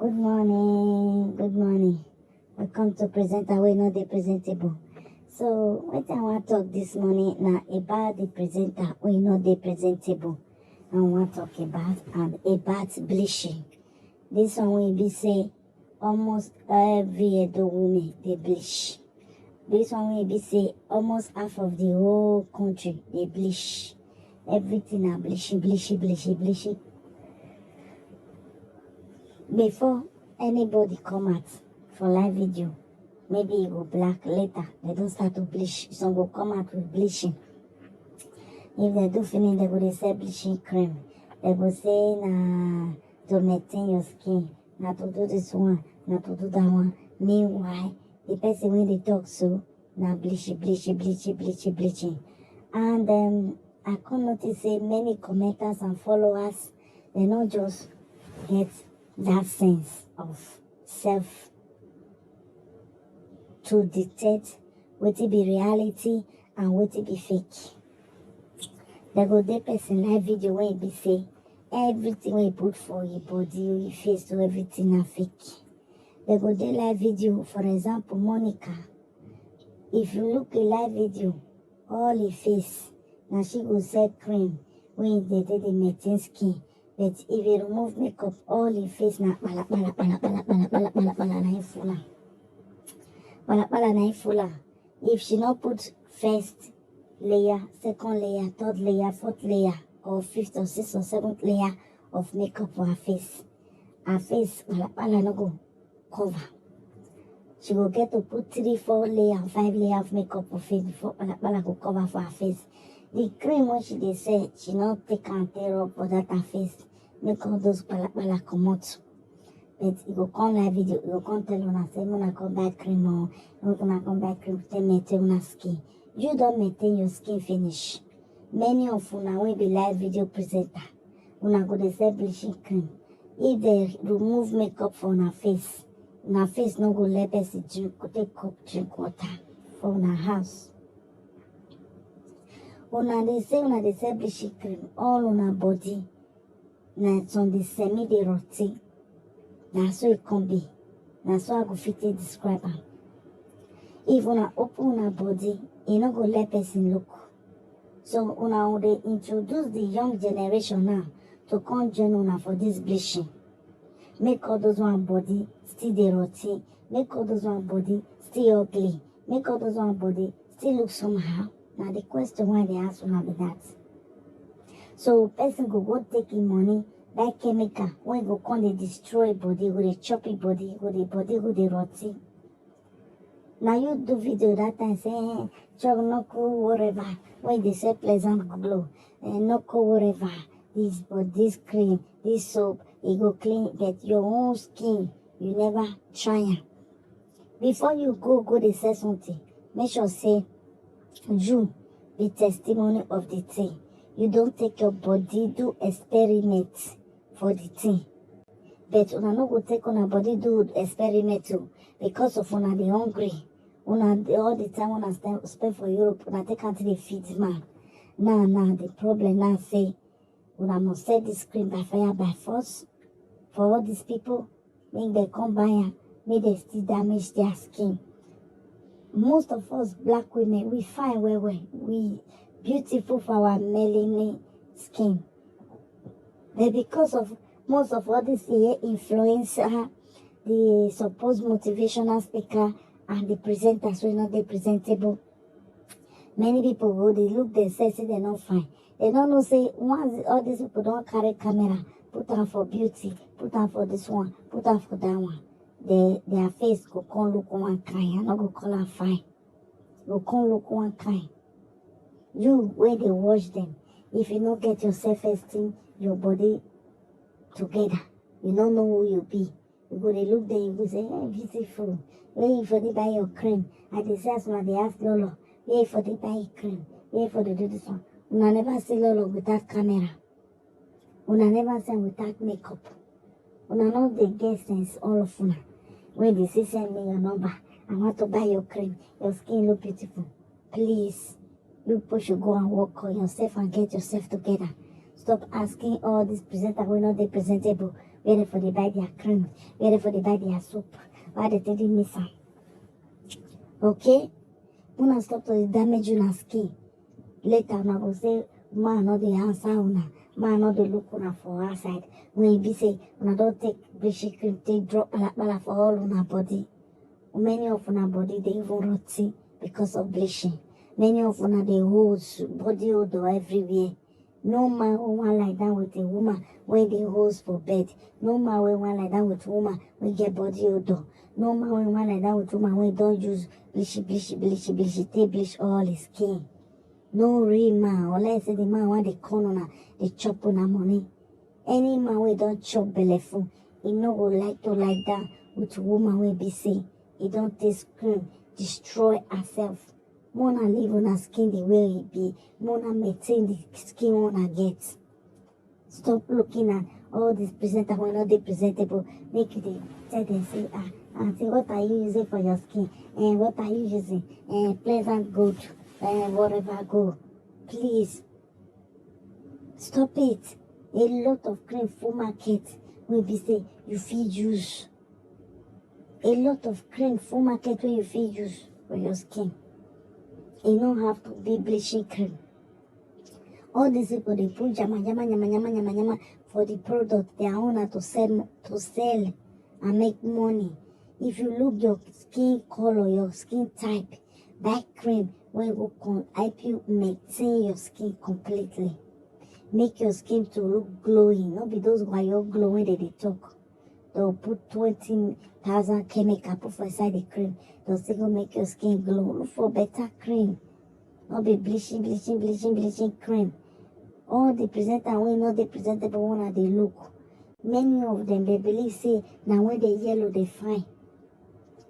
Good morning, good morning. Welcome to Presenter We Not the Presentable. So, what I want to talk this morning now about the presenter We Not the Presentable. I want to talk about bleaching. This one will be say almost every Edo woman they bleach. This one will be say almost half of the whole country they bleach. Everything are bleaching. Before anybody come out for live video, maybe it go black later. They don't start to bleach. Some go come out with bleaching. If they do finish, they go say bleaching cream. They go say to maintain your skin, not to do this one, not to do that one. Meanwhile, the person when they talk so, now bleaching. And I can notice say many commenters and followers, they not just get that sense of self to detect what it be reality and what it be fake. They go dey person live video where it be say everything we put for your body, your face, so everything are fake. They go dey live video, for example, Monica. If you look a live video, all her face, now she go sell cream when they did the maintain skin. But if you remove makeup, all your face na bala na fulla. If she not put first layer, second layer, third layer, fourth layer, or fifth or sixth or seventh layer of makeup for her face bala no go cover. She will get to put 3, 4 layer, 5 layer of makeup for face before bala go cover for her face. The cream when she dey say she not take and tear up for that her face, make all those bala come out. But it go come live video, it go come tell una say una come buy cream or una come buy cream to maintain una skin. You don't maintain your skin finish. Many of una will be live video presenter. Una go dey say bleaching cream. If they remove makeup for una face no go let person drink, go take cup drink water for una house. Una dey say bleaching cream, all una body na on the semi dey rotty. Na so it can be. Na so I go fit describe am. If una open una body, e no go let person look. So una dey introduce the young generation now to come join una for this bleaching. Make all those one body still dey rotty. Make all those one body still ugly. Make all those one body still look somehow. Now the question why they ask una be that. So person go take him money, buy chemical, when go come dey destroy body, go dey chop your body, go dey rotty. Now you do video that time say, chop no cool whatever, when they say pleasant glow, no cool whatever, this cream, this soap, it go clean, but your own skin, you never try am. Before you go dey say something, make sure say you be testimony of the thing. You don't take your body do experiment for the thing. But una no go take una body do experiment too, because of una dey hungry. Una all the time una spend for Europe, una take until they feed man. Now the problem now say una must set this cream by fire by force for all these people. Make they come buy am, make they still damage their skin. Most of us black women, we fine well. We beautiful for our melanin skin. But because of most of all this here influencer, the supposed motivational speaker, and the presenters were not the presentable, many people go, they look, they say they're not fine. They don't know, say, once all these people don't carry camera, put on for beauty, put on for this one, put on for that one. Their face go come look one kind, and not go call her fine. Go come look one kind. You, where they watch them, if you don't get your self-esteem, your body together, you don't know who you be. You go, they look there, you go say, hey, beautiful. Where you for the buy your cream? I decide when they ask Lolo, where you for the buy your cream? Where you for the do this one? Una never see Lolo without camera. Una never see without makeup. Una not the get sense, all of una. When they say, send me your number, I want to buy your cream. Your skin look beautiful. Please, you people should go and work on yourself and get yourself together. Stop asking all these presenters who are not the presentable. where for they buy their cream, where for they buy their soap, why they didn't miss am. Okay? Una stop to damage una skin. Later, una go say, man, no dey answer una. Man, no dey look una for outside. When you be say, una don't take bleaching cream, take drop bala for all una body. Many of una body, they even rotty because of bleaching. Many of una, they hold body odor everywhere. No man will want like that with a woman when they hold for bed. No man will want like that with woman when get body odor. No man will want like that with woman when don't use bleach, take bleach all his skin. No real man, unless the man want the corner, they chop on money. Any man we don't chop belly full, he no go like to like that with woman we be say, he don't take scream, destroy herself. Mona live on her skin the way it be. Mona maintain the skin wanna get. Stop looking at all these presenters when not they presentable. Make you tell them say, auntie, what are you using for your skin? And what are you using? And Pleasant Gold, whatever go. Please stop it. A lot of cream full market will be say you feel use. A lot of cream full market where you feel use for your skin. You don't have to be bleaching cream. All these people they put yama for the product they are owner to sell and make money. If you look your skin color, your skin type, buy cream when you can help you maintain your skin completely. Make your skin to look glowing. Not be those who are glowing that they talk. They'll put 20,000 chemical put for inside the cream. They'll still go make your skin glow. Look for better cream. Not be bleaching cream. All the presenter when not the presentable one they look. Many of them they believe say now when they yellow they fine.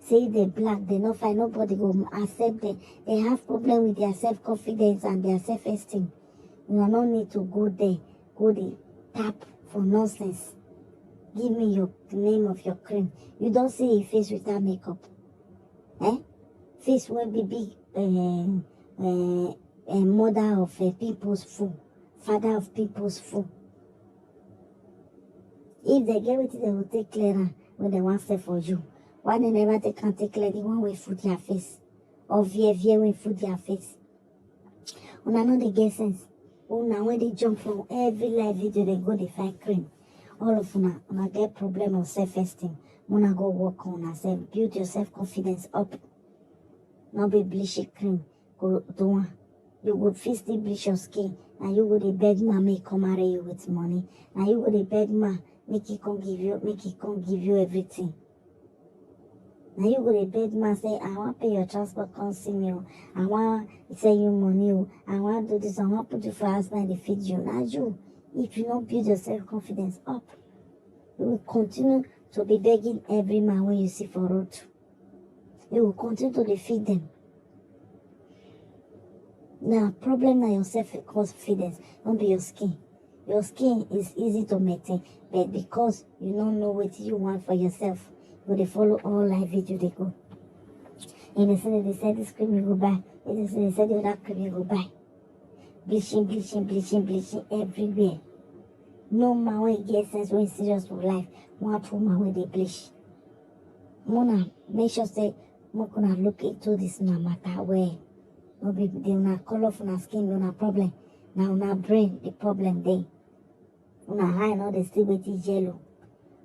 Say they black they not fine. Nobody go accept them. They have problem with their self-confidence and their self-esteem. You do not need to go there. Go there. Tap for nonsense. Give me your name of your cream. You don't see a face without makeup. Face will be big. Mother of people's food. Father of people's food. If they get it, they will take clearer when they want to for you. Why they never can take clear the one way food their face? Or veer way food their face? Una know they get sense. Una when they jump from every live video they go they find cream. All of una get problem of self-esteem. Una go work on yourself. Build your self-confidence up. Not be bleaching cream. Go do one. You would still bleach your skin. And you would beg ma make come marry you with money. And you would beg ma make it come give you everything. Now you would beg ma say, I want to pay your transport, come see me. I want to send you money. I want to do this. I want to put you for husband to feed you. Now you, if you don't build your self-confidence up, you will continue to be begging every man when you see for road. You will continue to defeat them. Now, problem na your self-confidence, don't be your skin. Your skin is easy to maintain, but because you don't know what you want for yourself, you they follow all live video they go. And they said this cream you go buy. And they said the other cream you go buy. Bleaching everywhere. No man when get sense when serious for life. One woman when they bleach. Mona, make sure say, Mona look into this no matter where. No be they una color for una skin, no problem. Now una brain the problem there. Una eye no they still with yellow.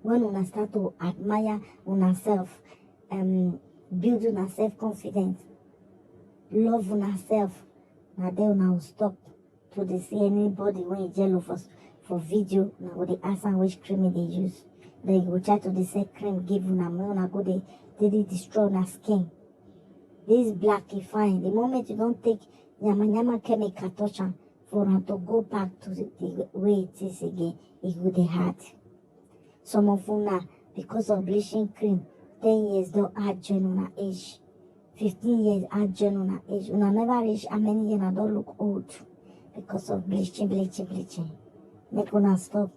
When una start to admire una self, build una self-confidence, love una self, now then una will stop to the see anybody when yellow for video. Now go they ask them which cream they use. Then you will try to say cream give una go they destroy una skin. This black is fine. The moment you don't take nyama chemical touch for them to go back to the way it is again, it would be hard. Some of una, because of bleaching cream, 10 years don't add join on age. 15 years add join on age. Una never reach how many years I don't look old because of bleaching. Make una stop.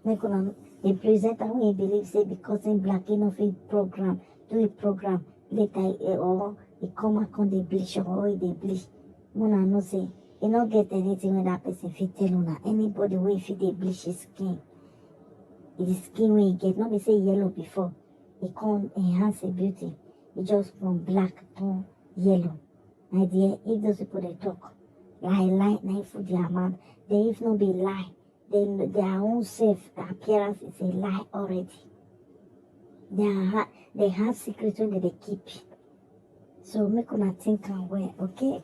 Make una the presenter when he believes say because in black enough program, do a program later or he come back on the bleach or they bleach. Mona no say you not get anything when that person fit tell una. Anybody when fit they bleach his skin. the skin wey e get, no be say yellow before, e come enhance the beauty. E just from black to yellow. My dear, if those people they talk, lie, na for their mouth. They if not be lie, then their own self appearance is a lie already. They have secrets when they keep. So make una think and well, okay?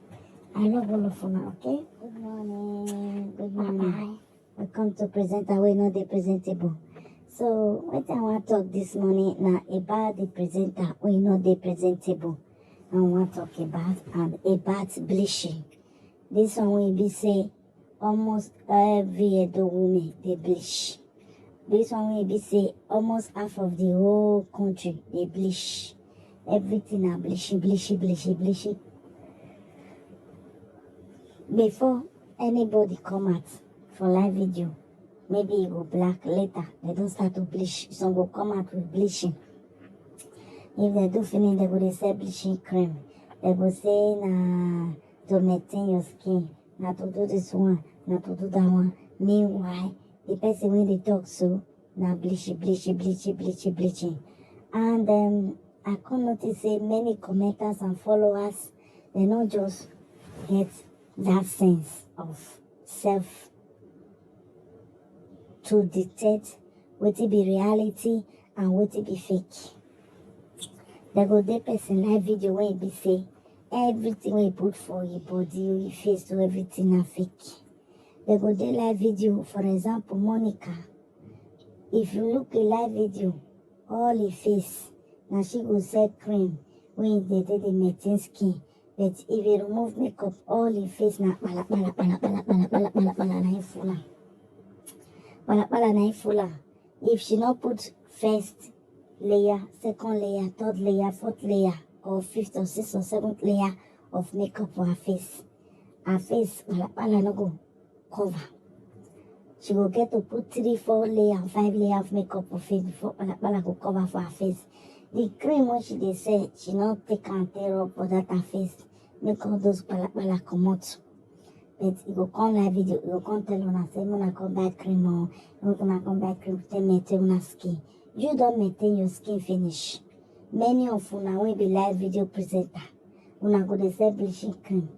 I love all of una, okay? Good morning. Good morning. Bye-bye. Welcome to Presenter wey no dey presentable. So what I want to talk this morning now about the presenter wey no dey presentable. I want to talk about bleaching. This one will be say almost every Edo woman they bleach. This one will be say almost half of the whole country they bleach. Everything are bleaching. Before anybody come out for live video, maybe it go black later. They don't start to bleach. Some will come out with bleaching. If they do finish, they go say bleaching cream. They go say na to maintain your skin, na to do this one, na to do that one. Meanwhile, the person when they talk so, na bleaching. And I can notice say many commenters and followers, they not just get that sense of self to detect what it be reality and what it be fake. They go dey person live video where it be say everything we put for your body, your face, to everything are fake. They go dey live video, for example, Monica. If you look a live video, all her face, now she go sell cream when they did the maintain skin. But if you remove makeup, all her face na bala na fuller. If she not put first layer, second layer, third layer, fourth layer, or fifth or sixth or seventh layer of makeup for her face bala no go cover. She will get to put 3, 4 layer, 5 layer of makeup for face before bala go cover for her face. The cream when she dey say she not take and tear up for that her face, make all those bala come out. But you go come live video, you go come tell una say una come buy cream or una come buy cream to maintain una skin. You don't maintain your skin finish. Many of una will be live video presenter. Una go dey sell bleaching cream.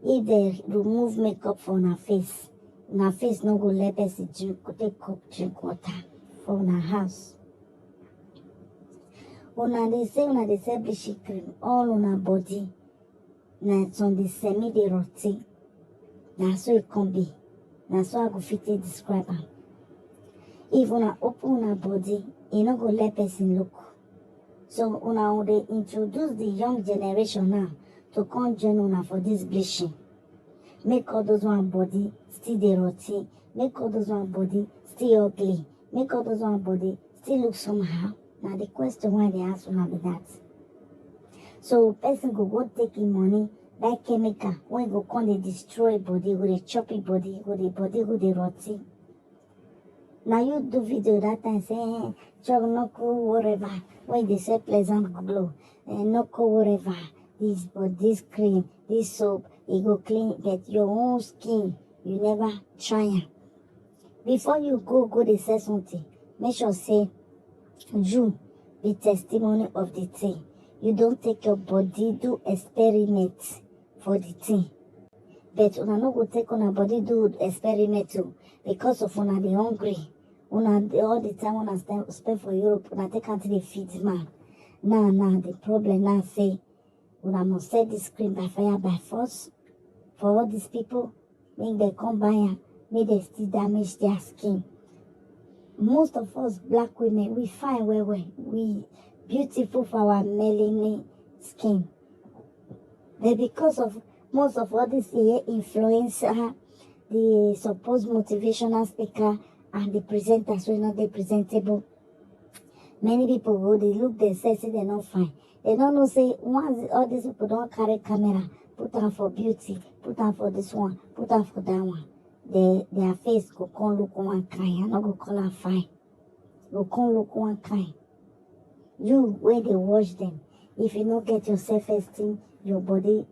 If they remove makeup from her face no go let person drink, go take cup drink water for una house. Una dey say bleaching cream all una body. Na some the semi dey rotty. Na so it can be. Na so I go fit describe am. If una open una body, e no go let person look. So una dey introduce the young generation now to come join una for this bleaching. Make all those one body still dey rotty. Make all those one body still ugly. Make all those one body still look somehow. Now the question why they ask una be that. So person go take him money, buy chemical, when go come dey destroy body, go dey chop it body, go dey rotty. Now you do video that time say, chop no cool whatever, when they say pleasant glow, no cool whatever, this cream, this soap, it go clean, but your own skin, you never try it. Before you go they say something, make sure say, you be testimony of the thing. You don't take your body, do experiment for the thing. But una no go take una body do experiment too, because of una be hungry. Una all the time una spend for Europe, una take until they feed man. Now the problem now say una must set this cream by fire by force for all these people. When they come by and make they still damage their skin. Most of us black women, we fine well. We beautiful for our melanin skin. But because of most of all this influencer, the supposed motivational speaker, and the presenters were not presentable, many people go, they look themselves, say they're not fine. They don't know, say, once all these people don't carry camera, put on for beauty, put on for this one, put on for that one. Their face go come look one kind, and not go call her fine. Go come look one kind. You, where they watch them, if you don't get your self-esteem, your body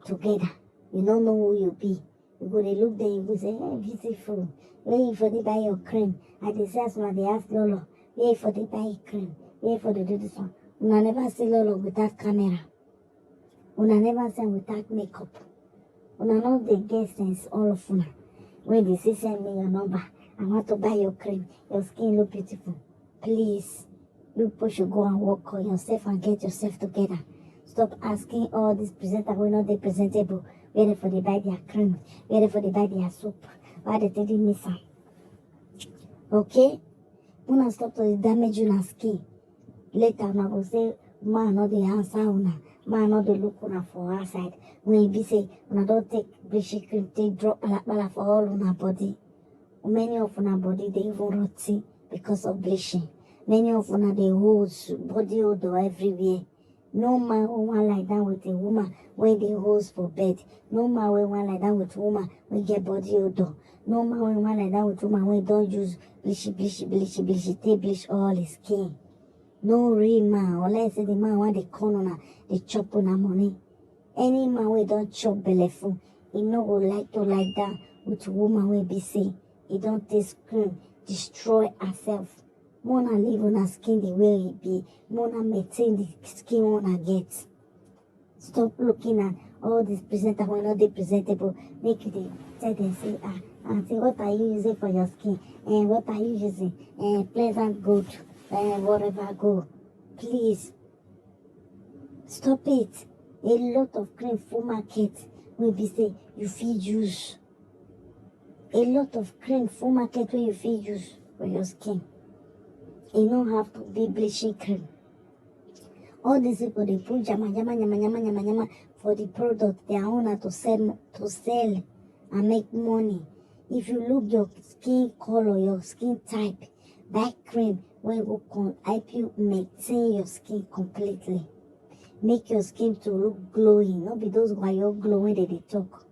together, you don't know who you be, You go dey look there, you go say, hey, beautiful. Where you for the buy your cream? I dey say as una dey ask Lolo, where you for the buy cream? Where you for the do this one? Una never see Lolo without camera. Una never see am without makeup. Una no dey get sense, all of una. When they say send me your number, I want to buy your cream. Your skin look beautiful. Please, you people should go and work on yourself and get yourself together. Stop asking all these presenters who are not they presentable. Where for they buy their cream, where for they buy their soap. Why they didn't miss am? Okay? Una stop to damage your skin. Later, una go say, man, not the answer una. Man, not the look una for outside. When you be say, una don't take bleaching cream, take drop bala for all una body. Many of una body, they even rotty because of bleaching. Many of una, they hold body odor everywhere. No man will want lie down with a woman when they host for bed. No man will want lie down with a woman when get body odor. No man will want lie down with a woman when don't use bleach, take bleach all his skin. No real man, unless the man want the corner, they chop on money. Any man we don't chop bellyful, he no go like to lie down with a woman we be say, he don't take scream, destroy herself. Mona live on her skin the way it be. Mona maintain the skin wanna get. Stop looking at all these presenters when not they presentable. Make you tell them say, auntie, what are you using for your skin? And what are you using? And Pleasant Good, whatever go. Please stop it. A lot of cream full market will be say you feed use. A lot of cream full market where you feed use for your skin. You don't have to be bleaching cream. All these people they put yama for the product they are owner to sell and make money. If you look your skin color, your skin type, that cream will help you maintain your skin completely. Make your skin to look glowing. Not be those who are glowing that they talk.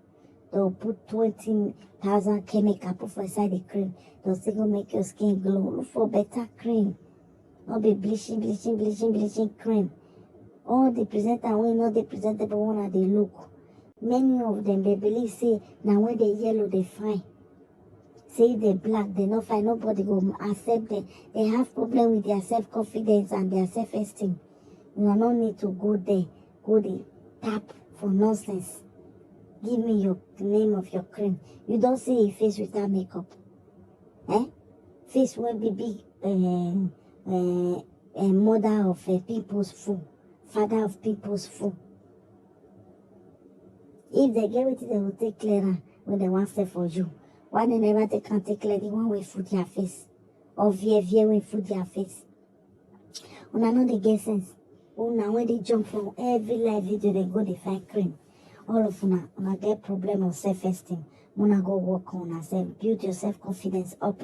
They'll put 20,000 chemical put for inside the cream. They'll still go make your skin glow. Look for better cream. Not be bleaching cream. All the presenter will not the presentable one that they look. Many of them they believe say now when they yellow they fine. Say they black, they not fine, nobody go accept them. They have problem with their self-confidence and their self-esteem. You no need to go there, go the tap for nonsense. Give me your name of your cream. You don't see a face without makeup. Face will be big, mother of people's food, father of people's food. If they get it, they will take clearer when they want to for you. Why they never can take clear the one way food their face? Or veer way food their face? Una know they get sense. Una when they jump from every live video they go they find cream. All of una get problem of self-esteem. Una go work on yourself, build your self-confidence up.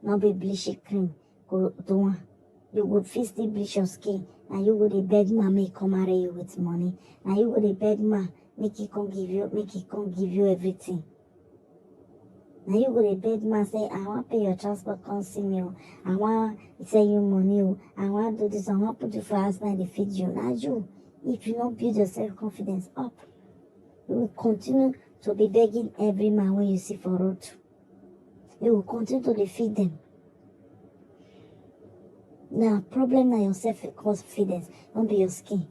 Not be bleaching cream. Go do one. You would still bleach your skin. And you would beg ma make come marry you with money. And you would beg ma make he come give you everything. Now you go to beg man say, I want to pay your transport, come see me. I want to send you money. I want to do this. I want to put you for husband and feed you. Now you, if you don't build your self-confidence up, you will continue to be begging every man when you see for road. You will continue to defeat them. Now, problem now your self-confidence, don't be your skin.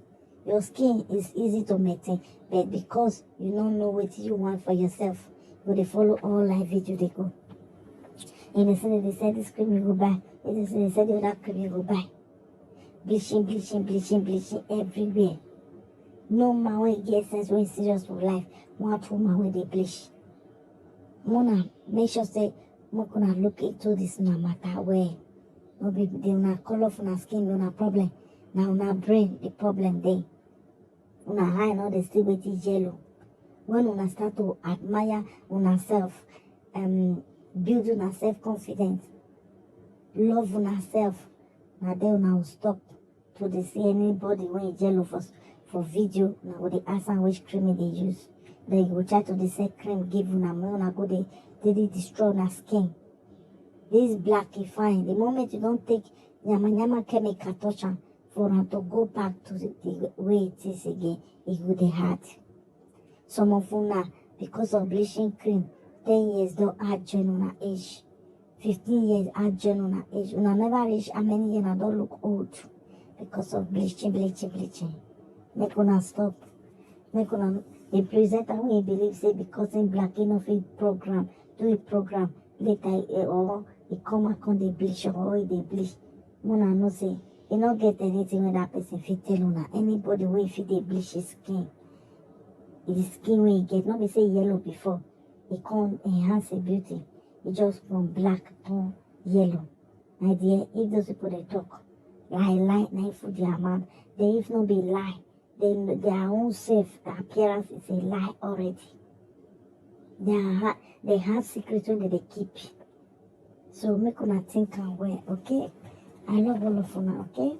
Your skin is easy to maintain, but because you don't know what you want for yourself, you they follow all live video they go. And they said this cream you go buy. And they said the other cream you go buy. Bleaching everywhere. No man when get sense when serious for life. One woman when they bleach. Mona make sure say Mona look into this no matter where. No be they una color for una skin, no problem. Now una brain the problem there. Una eye now they still with yellow. When una start to admire una self, build una self-confidence, love una self, now then una will stop to see anybody when yellow for video. Now go they ask them which cream they use. Then you go try to say cream give una go they destroy una skin. This black is fine. The moment you don't take yama chemical touch for them to go back to the way it is again, it will be hard. Some of una because of bleaching cream. 10 years don't add join on age. 15 years add join on age. Una never reach how many years I don't look old because of bleaching. Make una stop. Make una the presenter when he believes say because in black enough program, do a program later or he come back on the bleach or they bleach. Mona no say you not get anything when that person fit tell una. Anybody wey fit dey bleach his skin. The skin wey he get, not be say yellow before. It can't enhance the beauty. It just from black to yellow. My dear, if those people they talk, lie, for their mouth, they if not be lie, then their own self appearance is a lie already. They have secrets when they keep. So make una think and wear, okay? I love all of you, okay?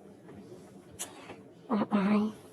Bye-bye.